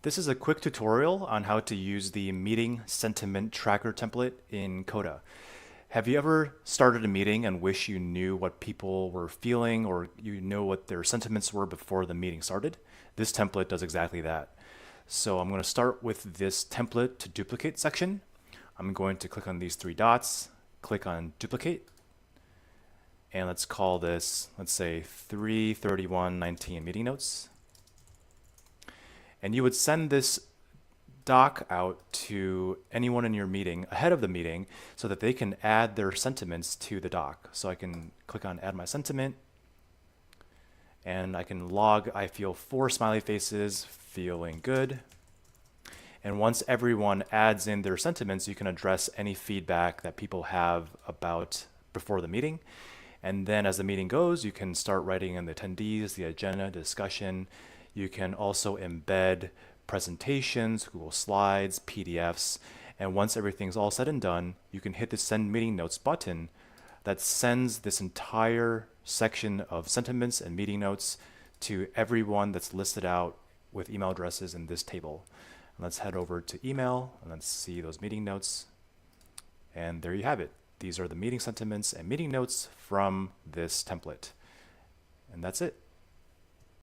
This is a quick tutorial on how to use the meeting sentiment tracker template in Coda. Have you ever started a meeting and wish you knew what people were feeling or you know what their sentiments were before the meeting started? This template does exactly that. So I'm going to start with this template to duplicate section. I'm going to click on these three dots, click on duplicate, and let's call this, let's say 3/31/19 meeting notes. And you would send this doc out to anyone in your meeting ahead of the meeting so that they can add their sentiments to the doc. So I can click on add my sentiment and I can log I feel 4 smiley faces, feeling good. And once everyone adds in their sentiments, you can address any feedback that people have about before the meeting. And then as the meeting goes, you can start writing in the attendees, the agenda, discussion. You can also embed presentations, Google Slides, PDFs. And once everything's all said and done, you can hit the Send Meeting Notes button that sends this entire section of sentiments and meeting notes to everyone that's listed out with email addresses in this table. Let's head over to email and let's see those meeting notes. And there you have it. These are the meeting sentiments and meeting notes from this template. And that's it.